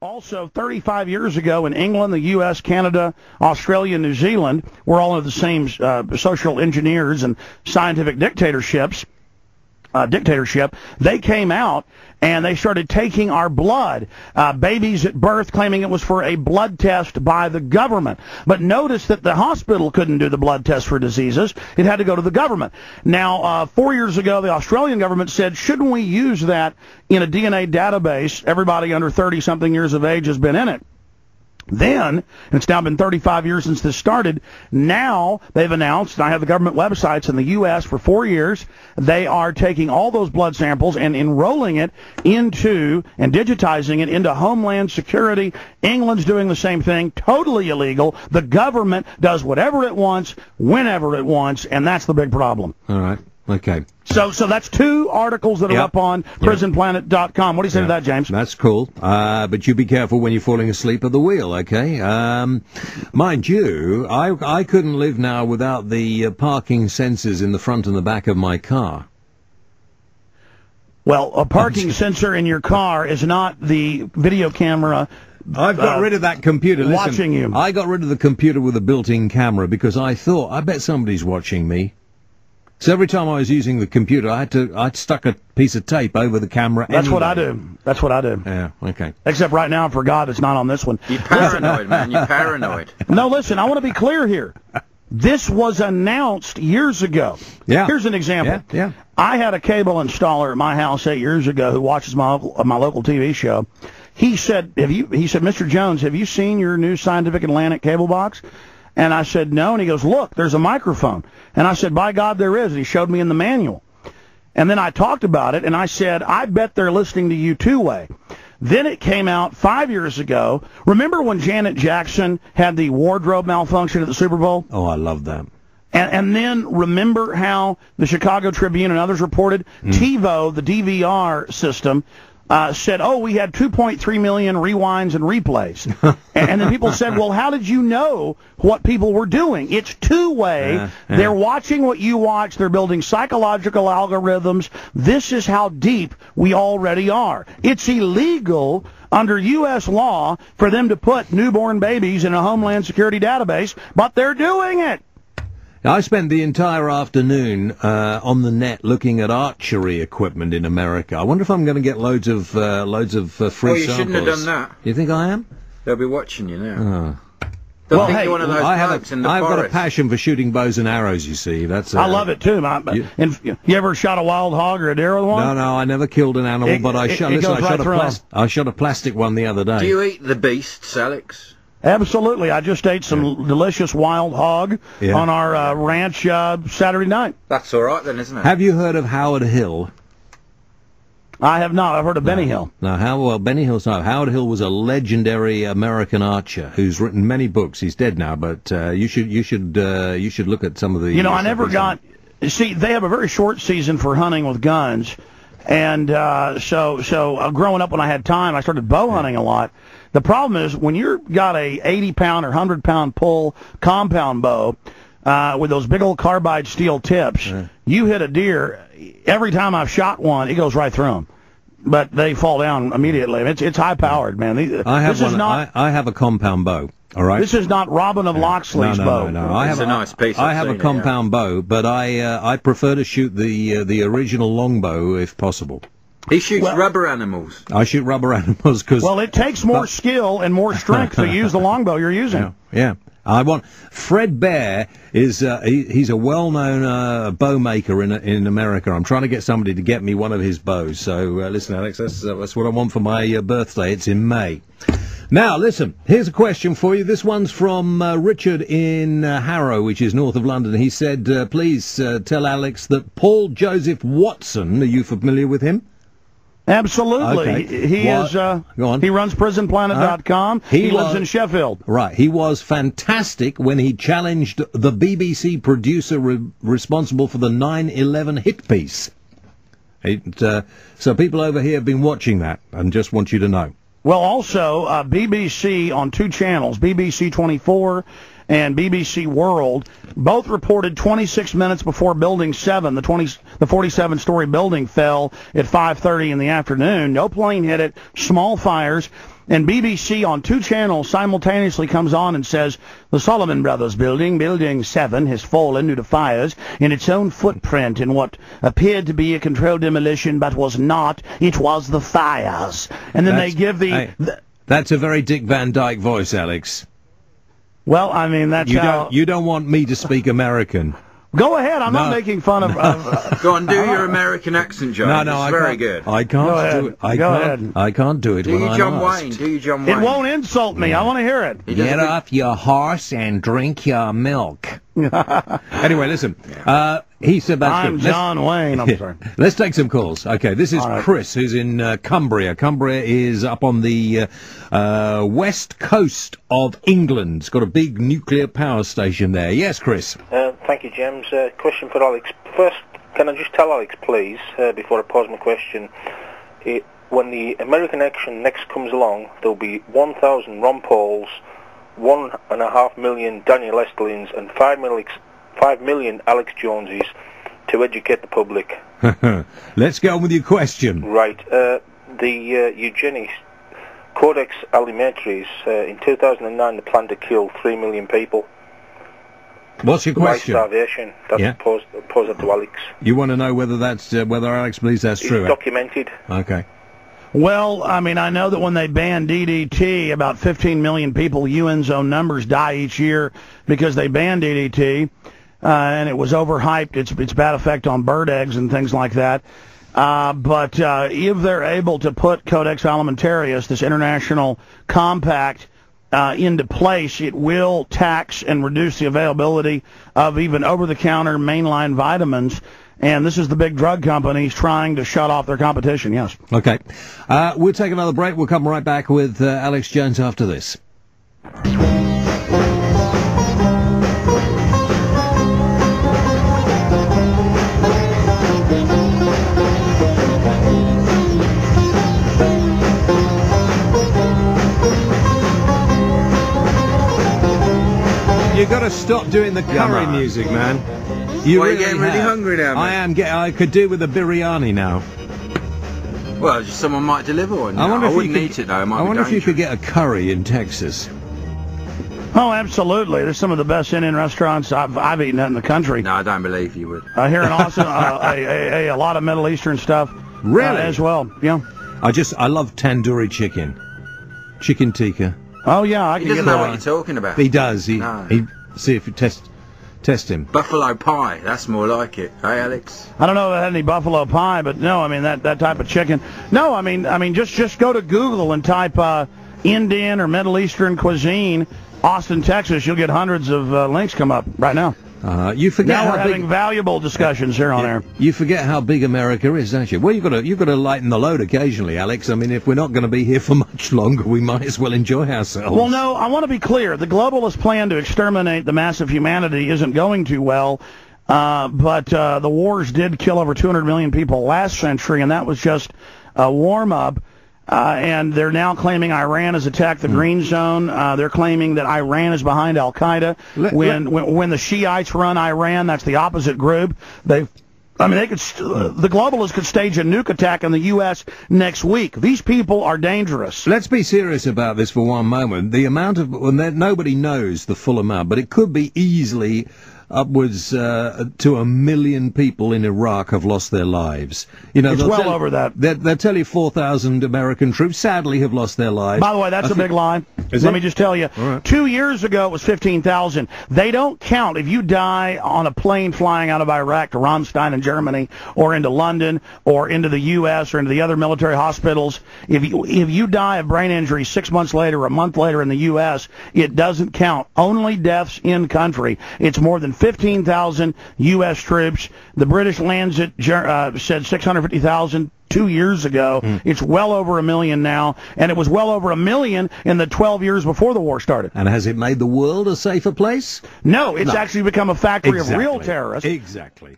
Also, 35 years ago in England, the U.S., Canada, Australia, New Zealand were all of the same social engineers and scientific dictatorship. They came out and they started taking our blood, babies at birth, claiming it was for a blood test by the government. But notice that the hospital couldn't do the blood test for diseases. It had to go to the government. Now, 4 years ago, the Australian government said, shouldn't we use that in a DNA database? Everybody under 30-something years of age has been in it. Then, and it's now been 35 years since this started, now they've announced, and I have the government websites in the U.S. for 4 years, they are taking all those blood samples and enrolling it into, and digitizing it into Homeland Security. England's doing the same thing, totally illegal. The government does whatever it wants, whenever it wants, and that's the big problem. All right. Okay. So that's two articles that are up on prisonplanet.com. What do you say to that, James? That's cool. But you be careful when you're falling asleep at the wheel, okay? Mind you, I couldn't live now without the parking sensors in the front and the back of my car. Well, a parking sensor in your car is not the video camera. I've got rid of that computer. Listen, watching you. I got rid of the computer with a built-in camera because I thought, I bet somebody's watching me. So every time I was using the computer, I'd stuck a piece of tape over the camera. That's what I do. That's what I do. Yeah, okay. Except right now, I forgot it's not on this one. You're paranoid, man. You're paranoid. No, listen, I want to be clear here. This was announced years ago. Yeah. Here's an example. Yeah. I had a cable installer at my house 8 years ago who watches my local TV show. He said, Mr. Jones, have you seen your new Scientific Atlantic cable box? And I said, no. And he goes, look, there's a microphone. And I said, by God, there is. And he showed me in the manual. And then I talked about it, and I said, I bet they're listening to you two-way. Then it came out 5 years ago. Remember when Janet Jackson had the wardrobe malfunction at the Super Bowl? Oh, I love that. And then remember how the Chicago Tribune and others reported TiVo, the DVR system, said, oh, we had 2.3 million rewinds and replays. And then people said, well, how did you know what people were doing? It's two-way. They're watching what you watch. They're building psychological algorithms. This is how deep we already are. It's illegal under U.S. law for them to put newborn babies in a Homeland Security database, but they're doing it. I spent the entire afternoon on the net looking at archery equipment in America. I wonder if I'm going to get loads of free samples. Oh, you shouldn't have done that. You think I am? They'll be watching you now. Well, think hey, you're one of those blokes in the I've got a forest. passion for shooting bows and arrows, you see. That's I love it, too. And you ever shot a wild hog or a deer with one? No, I never killed an animal, but I shot a plastic one the other day. Do you eat the beasts, Alex? Absolutely. I just ate some delicious wild hog on our ranch Saturday night. That's all right then, isn't it? Have you heard of Howard Hill? I have not. I've heard of Benny Hill. No, Benny Hill's not. Howard Hill was a legendary American archer who's written many books. He's dead now, but you should look at some of the. You know, I never got. See, they have a very short season for hunting with guns, and so growing up when I had time, I started bow hunting a lot. The problem is when you've got a 80-pound or 100-pound pull compound bow with those big old carbide steel tips, you hit a deer. Every time I've shot one, it goes right through them. But they fall down immediately. It's high-powered, man. I have a compound bow. All right. This is not Robin of Locksley's bow. No. It's a nice piece. I have a compound bow, but I prefer to shoot the original longbow if possible. He shoots rubber animals. I shoot rubber animals because. Well, it takes more skill and more strength to use the longbow you're using. Yeah. Fred Bear is he's a well-known bow maker in America. I'm trying to get somebody to get me one of his bows. So listen, Alex, that's what I want for my birthday. It's in May. Now, listen, here's a question for you. This one's from Richard in Harrow, which is north of London. He said, please tell Alex that Paul Joseph Watson, are you familiar with him? Absolutely. Okay. He is. Go on. He runs prisonplanet.com. He lives in Sheffield. Right. He was fantastic when he challenged the BBC producer responsible for the 9/11 hit piece. So people over here have been watching that and just want you to know. Well, also, BBC on two channels, BBC 24 and BBC World, both reported 26 minutes before Building 7, the 47-story building, fell at 5:30 in the afternoon. No plane hit it, small fires. And BBC on 2 channels simultaneously comes on and says, the Solomon Brothers building, Building 7, has fallen due to fires in its own footprint in what appeared to be a controlled demolition, but was not. It was the fires. And then they give That's a very Dick Van Dyke voice, Alex. Well, I mean, that's you don't want me to speak American. Go ahead. I'm not making fun of. Go on, do your American accent, John. No, it's very good. I can't do it. I can't do it. Do you John Wayne? Do you John Wayne? It won't insult me. I want to hear it. Get off your horse and drink your milk. Anyway, listen. He said that's I'm good. John Wayne. I'm sorry. Let's take some calls. Okay, this is Chris, who's in Cumbria. Cumbria is up on the west coast of England. It's got a big nuclear power station there. Yes, Chris. Thank you, James. Question for Alex. First, can I just tell Alex, please, before I pose my question, when the American election next comes along, there'll be 1,000 Ron Pauls, 1.5 million Daniel Estlins, and 5 million Alex Joneses to educate the public. Let's go on with your question. Right. The eugenics Codex Alimentarius, in 2009, they planned to kill 3 million people. What's your question? By starvation. That's posed it to Alex. You want to know whether whether Alex believes that's true? It's documented. Okay. Well, I mean, I know that when they banned DDT, about 15 million people, UN's own numbers, die each year because they banned DDT, and it was overhyped. Its bad effect on bird eggs and things like that. But if they're able to put Codex Alimentarius, this international compact, into place, it will tax and reduce the availability of even over-the-counter mainline vitamins. And this is the big drug companies trying to shut off their competition, yes. Okay. We'll take another break. We'll come right back with Alex Jones after this. You got to stop doing the curry music, man. You're getting really hungry now, man. I could do with a biryani now. Well, someone might deliver one. I wouldn't eat it though. I wonder if you could get a curry in Texas. Oh, absolutely. There's some of the best Indian restaurants I've eaten at in the country. No, I don't believe you would. Here in Austin, a lot of Middle Eastern stuff. Really? As well, yeah. I love tandoori chicken. Chicken tikka. Oh, yeah, I can He get doesn't know that. what you're talking about. He does. He see if you test him. Buffalo pie. That's more like it. Hey, Alex. I don't know if I had any buffalo pie, but no, I mean that type of chicken. No, I mean just go to Google and type Indian or Middle Eastern cuisine, Austin, Texas. You'll get hundreds of links come up right now. You forget now how we're having valuable discussions here on air. You forget how big America is, don't you? Well, you've got to lighten the load occasionally, Alex. I mean, if we're not going to be here for much longer, we might as well enjoy ourselves. Well, no, I want to be clear. The globalist plan to exterminate the mass of humanity isn't going too well. But the wars did kill over 200 million people last century, and that was just a warm-up. And they're now claiming Iran has attacked the Green Zone. They're claiming that Iran is behind Al-Qaeda. When the Shiites run Iran, that's the opposite group. The globalists could stage a nuke attack in the U.S. next week. These people are dangerous. Let's be serious about this for one moment. The amount of nobody knows the full amount, but it could be easily upwards to 1 million people in Iraq have lost their lives. You know, it's well over that. They'll tell you 4,000 American troops sadly have lost their lives. By the way, that's a big lie. Let me just tell you, 2 years ago it was 15,000. They don't count if you die on a plane flying out of Iraq to Ramstein in Germany, or into London, or into the U.S., or into the other military hospitals. If you die of brain injury 6 months later or a month later in the U.S., it doesn't count. Only deaths in country. It's more than 15,000 U.S. troops. The British Lancet said 650,000 2 years ago. It's well over 1 million now, and it was well over 1 million in the 12 years before the war started. And has it made the world a safer place? No, it's actually become a factory of real terrorists. Exactly.